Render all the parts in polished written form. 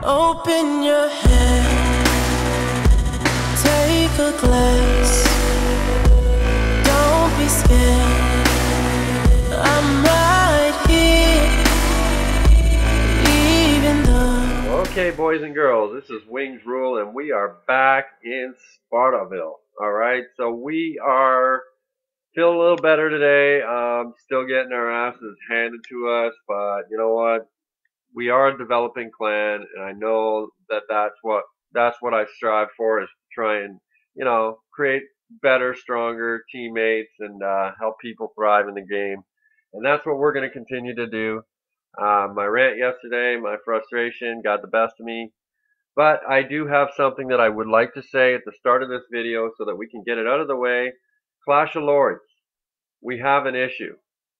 Open your head, take a glance. Don't be scared, I'm right here, even though. Okay, boys and girls, this is Wings Rule, and we are back in Spartaville. Alright, so we are feeling a little better today. Still getting our asses handed to us, but you know what? We are a developing clan, and I know that that's what I strive for, is to try and create better, stronger teammates and help people thrive in the game. And that's what we're going to continue to do. My rant yesterday, my frustration got the best of me, but I do have something that I would like to say at the start of this video so that we can get it out of the way. Clash of Lords, we have an issue.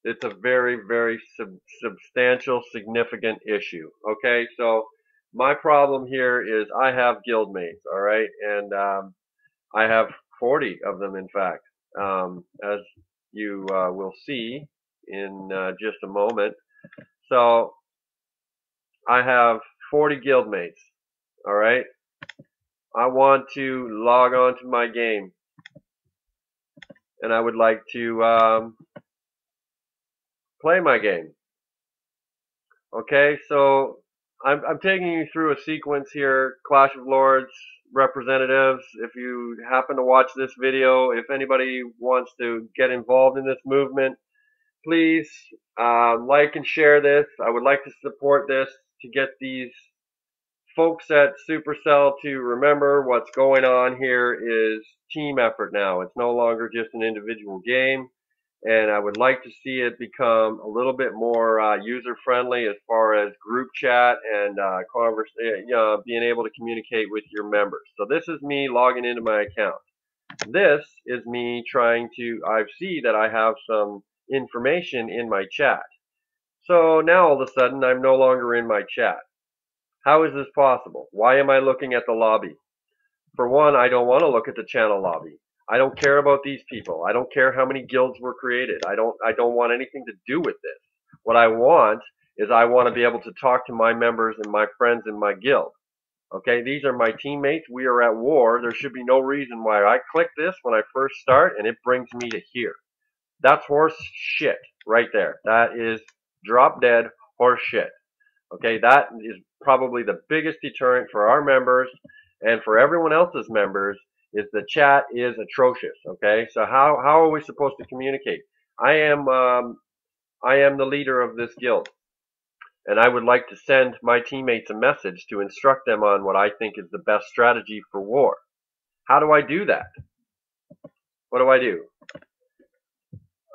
It's a very, very substantial, significant issue. Okay, so my problem here is I have guildmates, all right, and I have 40 of them, in fact, as you will see in just a moment. So I have 40 guildmates, all right. I want to log on to my game, and I would like to play my game. Okay, so I'm taking you through a sequence here. Clash of Lords representatives, if you happen to watch this video, if anybody wants to get involved in this movement, please like and share this. I would like to support this to get these folks at Supercell to remember what's going on here is team effort now. It's no longer just an individual game. And I would like to see it become a little bit more user-friendly as far as group chat and being able to communicate with your members. So this is me logging into my account. This is me trying to, I see that I have some information in my chat. So now all of a sudden I'm no longer in my chat. How is this possible? Why am I looking at the lobby? For one, I don't want to look at the channel lobby. I don't care about these people. I don't care how many guilds were created. I don't want anything to do with this. What I want is I want to be able to talk to my members and my friends in my guild. Okay, these are my teammates. We are at war. There should be no reason why I click this when I first start and it brings me to here. That's horse shit right there. That is drop dead horse shit. Okay, that is probably the biggest deterrent for our members and for everyone else's members, is the chat is atrocious. Okay, so how are we supposed to communicate? I am the leader of this guild, and I would like to send my teammates a message to instruct them on what I think is the best strategy for war. How do I do that? What do I do?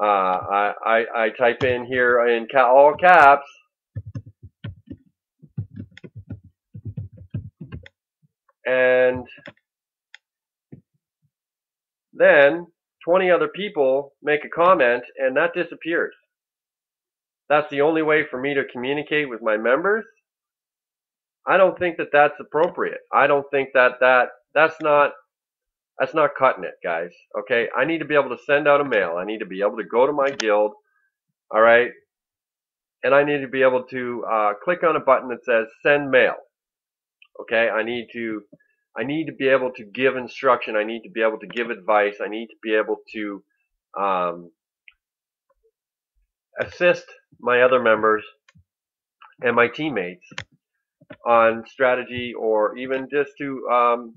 I type in here in all caps, and then 20 other people make a comment, and that disappears. That's the only way for me to communicate with my members? I don't think that that's appropriate. I don't think that that's not cutting it, guys. Okay, I need to be able to send out a mail. I need to be able to go to my guild, all right, and I need to be able to click on a button that says send mail. Okay, I need to be able to give instruction. I need to be able to give advice. I need to be able to assist my other members and my teammates on strategy, or even just to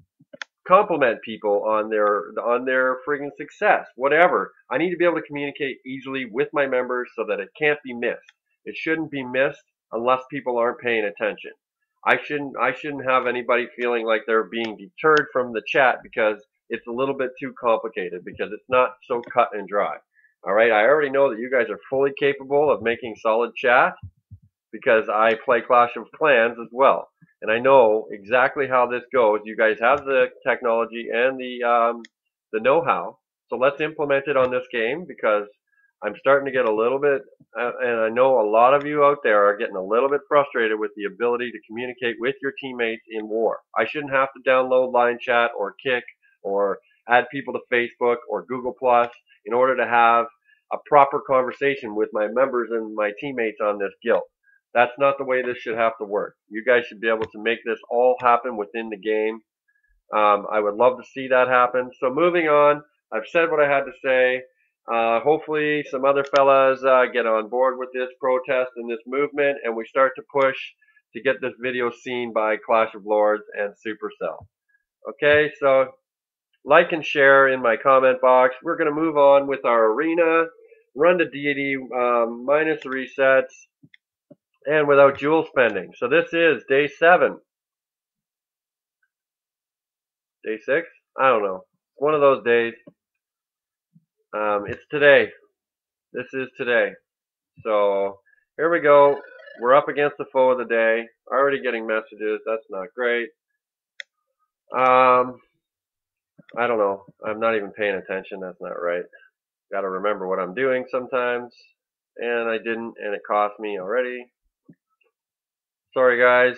compliment people on their friggin' success, whatever. I need to be able to communicate easily with my members so that it can't be missed. It shouldn't be missed unless people aren't paying attention. I shouldn't have anybody feeling like they're being deterred from the chat because it's a little bit too complicated, because it's not so cut and dry. All right, I already know that you guys are fully capable of making solid chat because I play Clash of Clans as well, and I know exactly how this goes. You guys have the technology and the know-how, so let's implement it on this game, because I'm starting to get a little bit, and I know a lot of you out there are getting a little bit frustrated with the ability to communicate with your teammates in war. I shouldn't have to download Line Chat or Kick or add people to Facebook or Google Plus in order to have a proper conversation with my members and my teammates on this guild. That's not the way this should have to work. You guys should be able to make this all happen within the game. I would love to see that happen. So moving on, I've said what I had to say. Hopefully some other fellas get on board with this protest and this movement, and we start to push to get this video seen by Clash of Lords and Supercell. Okay, so like and share in my comment box. We're going to move on with our arena, run to deity, minus resets, and without jewel spending. So this is day 7. Day 6? I don't know. One of those days. It's today. This is today. So here we go. We're up against the foe of the day. Already getting messages. That's not great. I don't know. I'm not even paying attention. That's not right. Got to remember what I'm doing sometimes. And I didn't, and it cost me already. Sorry guys.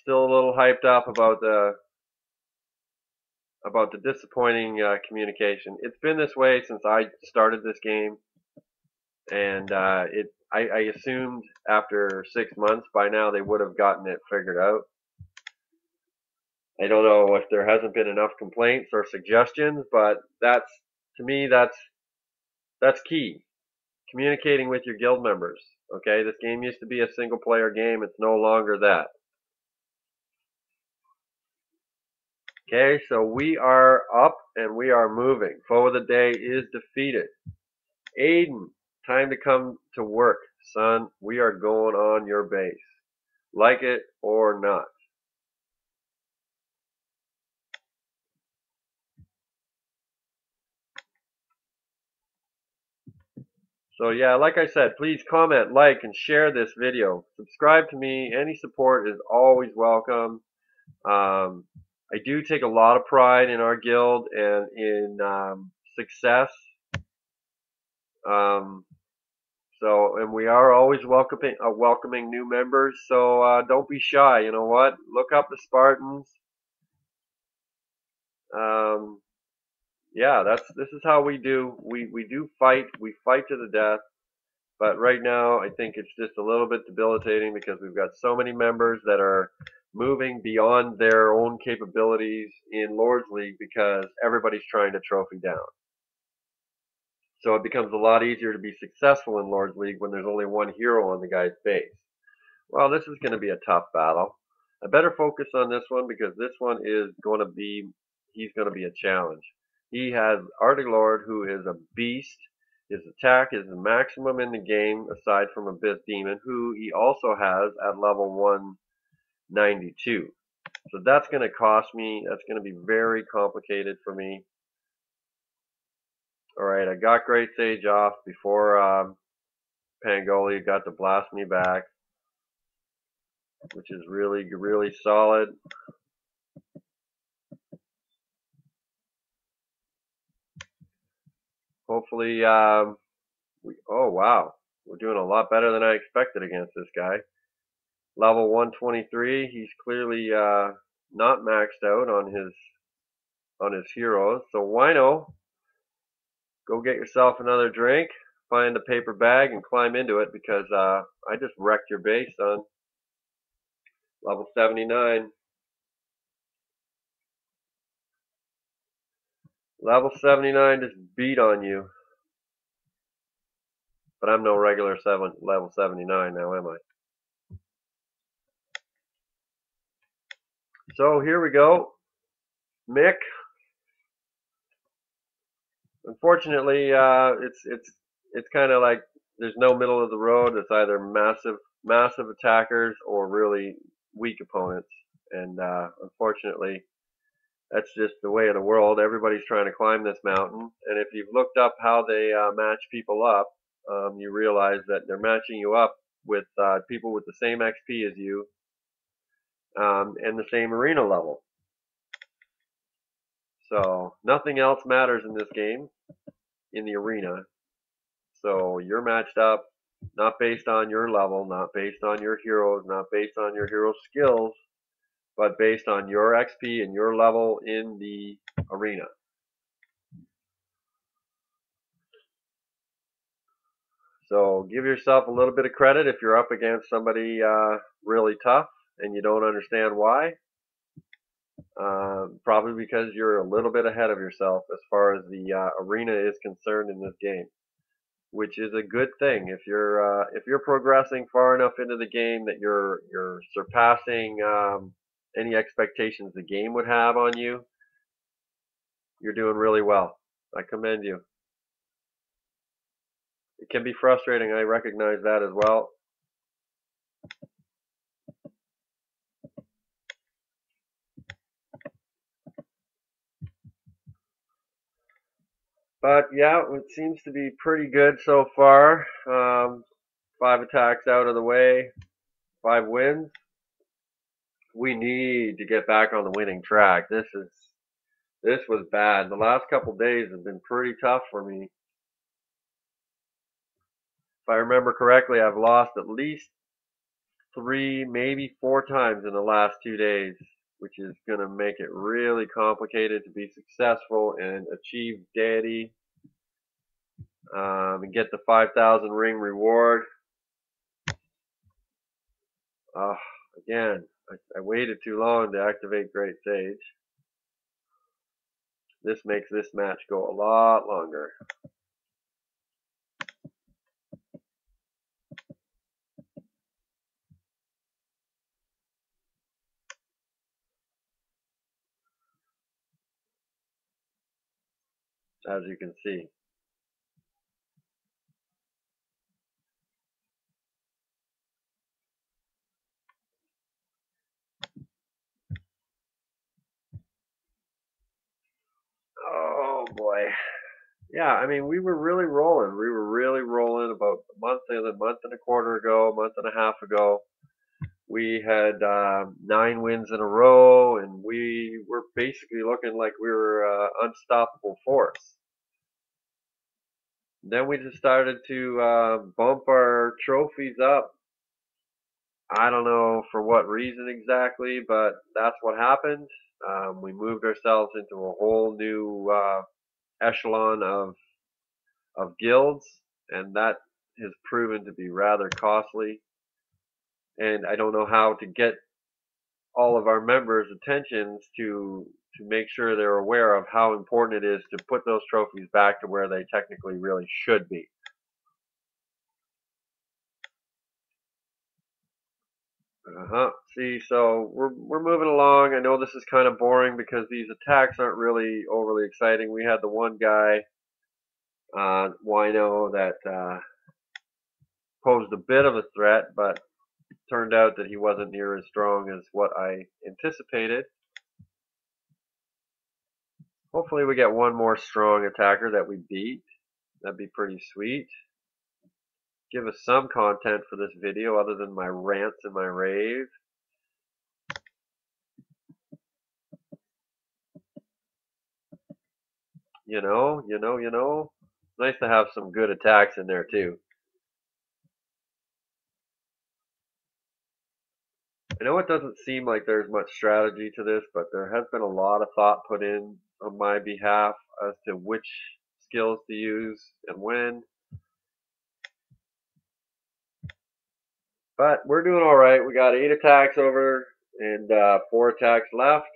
Still a little hyped up about the disappointing communication. It's been this way since I started this game, and I assumed after 6 months by now they would have gotten it figured out. I don't know if there hasn't been enough complaints or suggestions, but to me that's key. Communicating with your guild members. Okay, this game used to be a single player game. It's no longer that. Okay, so we are up and we are moving. Foe of the day is defeated. Aiden, time to come to work, son. We are going on your base. Like it or not. So yeah, like I said, please comment, like, and share this video. Subscribe to me. Any support is always welcome. I do take a lot of pride in our guild and in success. And we are always welcoming new members. So don't be shy. You know what? Look up the Spartans. Yeah, this is how we do. We do fight. We fight to the death. But right now, I think it's just a little bit debilitating because we've got so many members that are moving beyond their own capabilities in Lords League because everybody's trying to trophy down. So it becomes a lot easier to be successful in Lords League when there's only one hero on the guy's base. Well, this is going to be a tough battle. I better focus on this one because this one is going to be, he's going to be a challenge. He has Arctic Lord, who is a beast. His attack is the maximum in the game, aside from Abyss Demon, who he also has at level 192. So that's going to cost me. That's going to be very complicated for me. Alright, I got Great Sage off before Pangoli got to blast me back, which is really, really solid. Hopefully, oh wow, we're doing a lot better than I expected against this guy. Level 123, he's clearly not maxed out on his heroes. So Wino, go get yourself another drink, find a paper bag, and climb into it because I just wrecked your base, son. Level 79. Level 79 just beat on you. But I'm no regular level 79 now, am I? So here we go. Mick. Unfortunately, it's kind of like there's no middle of the road. It's either massive attackers or really weak opponents. And unfortunately, that's just the way of the world. Everybody's trying to climb this mountain. And if you've looked up how they match people up, you realize that they're matching you up with people with the same XP as you and the same arena level. So nothing else matters in this game, in the arena. So you're matched up, not based on your level, not based on your heroes, not based on your hero skills, but based on your XP and your level in the arena. So give yourself a little bit of credit if you're up against somebody really tough and you don't understand why. Probably because you're a little bit ahead of yourself as far as the arena is concerned in this game, which is a good thing. If you're progressing far enough into the game that you're surpassing any expectations the game would have on you, you're doing really well. I commend you. It can be frustrating. I recognize that as well. But yeah, it seems to be pretty good so far. 5 attacks out of the way, 5 wins. We need to get back on the winning track. This was bad. The last couple days have been pretty tough for me. If I remember correctly, I've lost at least 3, maybe 4 times in the last 2 days, which is going to make it really complicated to be successful and achieve deity and get the 5,000 ring reward. Again, I waited too long to activate Great Sage. This makes this match go a lot longer. As you can see. Oh boy. Yeah, I mean, we were really rolling. We were really rolling about a month and a quarter ago, a month and a half ago. We had 9 wins in a row, and we were basically looking like we were an unstoppable force. Then we just started to bump our trophies up. I don't know for what reason exactly, but that's what happened. We moved ourselves into a whole new echelon of guilds, and that has proven to be rather costly. And I don't know how to get all of our members' attentions to make sure they're aware of how important it is to put those trophies back to where they technically really should be. See, so we're moving along. I know this is kind of boring because these attacks aren't really overly exciting. We had the one guy, Wino, that posed a bit of a threat, but turned out that he wasn't near as strong as what I anticipated. Hopefully we get one more strong attacker that we beat. That'd be pretty sweet. Give us some content for this video other than my rants and my rave. You know. It's nice to have some good attacks in there too. I know it doesn't seem like there's much strategy to this, but there has been a lot of thought put in on my behalf as to which skills to use and when. But we're doing alright. We got 8 attacks over and 4 attacks left.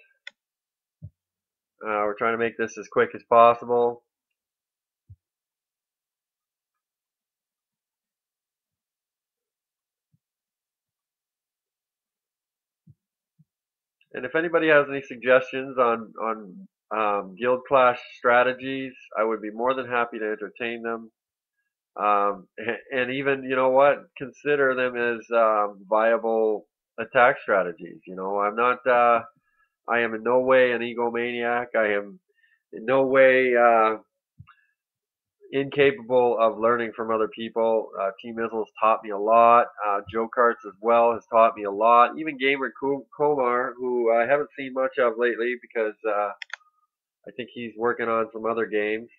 We're trying to make this as quick as possible. And if anybody has any suggestions on guild clash strategies, I would be more than happy to entertain them. And even, you know what, consider them as viable attack strategies. You know, I am in no way an egomaniac. I am in no way incapable of learning from other people. Team Izzles taught me a lot. Joe Karts as well has taught me a lot. Even Gamer Komar, who I haven't seen much of lately because I think he's working on some other games.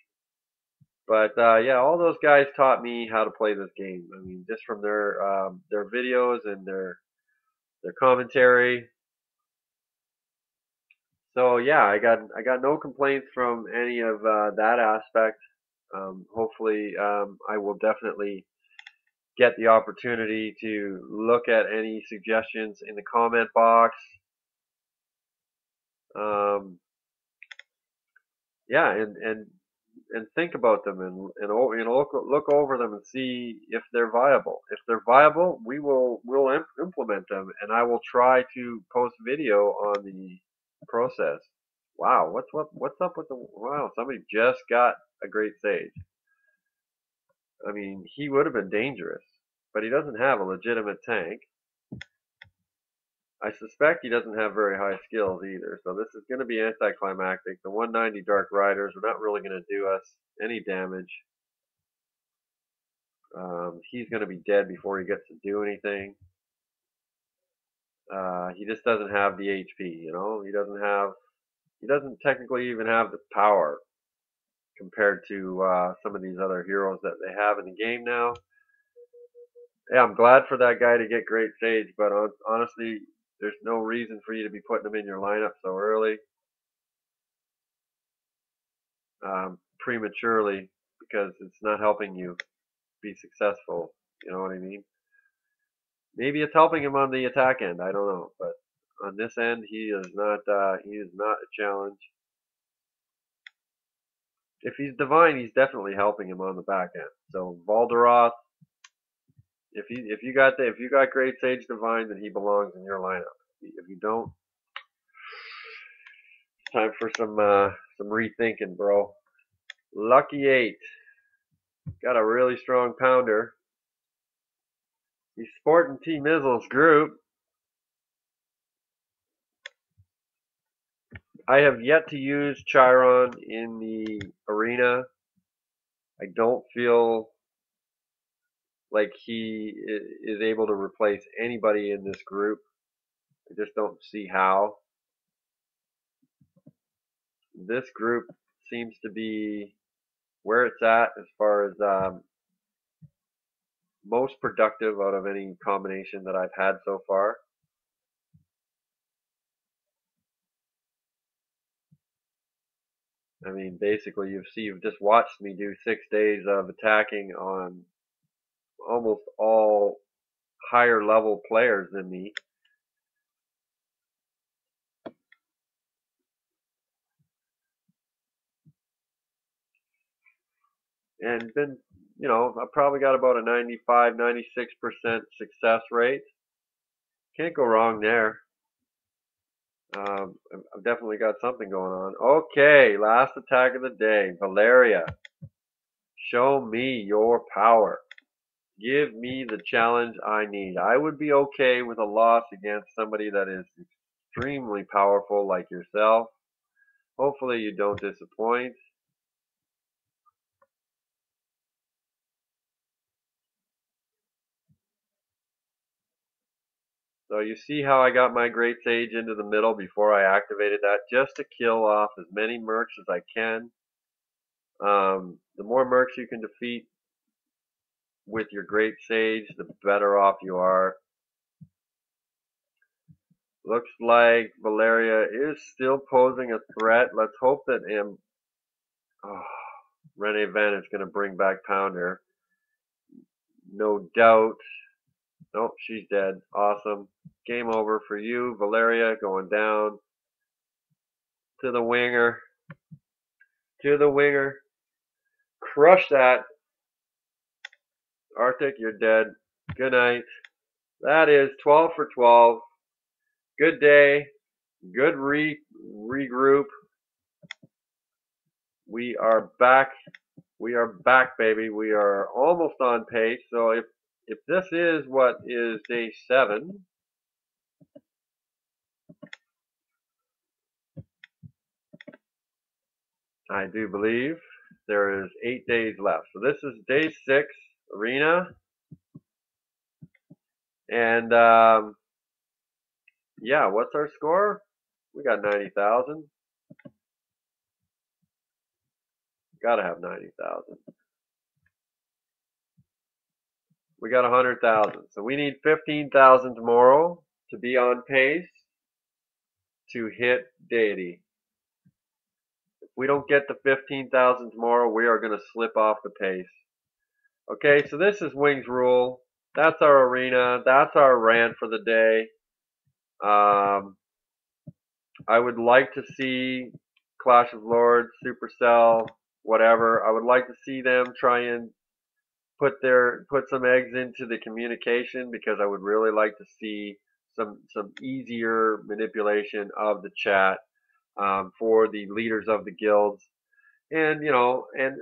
But yeah, all those guys taught me how to play this game. I mean, just from their videos and their commentary. So yeah, I got no complaints from any of that aspect. Hopefully, I will definitely get the opportunity to look at any suggestions in the comment box. Yeah, and think about them and look over them and see if they're viable. If they're viable, we'll implement them, and I will try to post video on the process. Wow, what's up with the wow? Somebody just got a great sage. I mean, he would have been dangerous, but he doesn't have a legitimate tank. I suspect he doesn't have very high skills either, so this is going to be anticlimactic. The 190 Dark Riders are not really going to do us any damage. He's going to be dead before he gets to do anything. He just doesn't have the HP, you know. He doesn't technically even have the power compared to some of these other heroes that they have in the game now. Yeah, I'm glad for that guy to get Great Sage, but honestly, there's no reason for you to be putting him in your lineup so early, prematurely, because it's not helping you be successful. You know what I mean? Maybe it's helping him on the attack end. I don't know, but on this end, he is not. He is not a challenge. If he's divine, he's definitely helping him on the back end. So Valderoth, if you got Great Sage Divine, then he belongs in your lineup. If you don't, it's time for some rethinking, bro. Lucky 8 got a really strong pounder. He's sporting T Mizzle's group. I have yet to use Chiron in the arena. I don't feel like he is able to replace anybody in this group. I just don't see how. This group seems to be where it's at as far as most productive out of any combination that I've had so far. I mean, basically, you've just watched me do 6 days of attacking on almost all higher level players than me. And been, you know, I've probably got about a 95, 96% success rate. Can't go wrong there. I've definitely got something going on. Okay, last attack of the day. Valeria, show me your power. Give me the challenge I need. I would be okay with a loss against somebody that is extremely powerful like yourself. Hopefully you don't disappoint. So you see how I got my Great Sage into the middle before I activated that, just to kill off as many mercs as I can. The more mercs you can defeat with your Great Sage, the better off you are. Looks like Valeria is still posing a threat. Let's hope that Rene Van is going to bring back Pounder. No doubt. Nope, she's dead. Awesome. Game over for you, Valeria, going down. To the winger. To the winger. Crush that. Arctic, you're dead. Good night. That is 12 for 12. Good day. Good regroup. We are back. We are back, baby. We are almost on pace. So if this is what is day 7, I do believe there is 8 days left. So this is day 6 arena, and yeah, what's our score? We got 90,000. Gotta have 90,000. We got 100,000. So we need 15,000 tomorrow to be on pace to hit deity. If we don't get the 15,000 tomorrow, we are going to slip off the pace. Okay, so this is Wings Rule. that's our arena. That's our rant for the day. I would like to see Clash of Lords, Supercell, whatever. I would like to see them try and put some eggs into the communication, because I would really like to see some easier manipulation of the chat for the leaders of the guilds, and and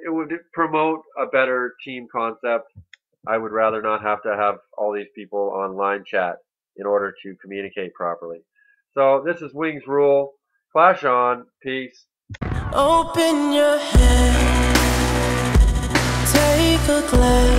it would promote a better team concept. I would rather not have to have all these people online chat in order to communicate properly. So this is Wings Rule. Clash on. Peace. Open your head, take a glance.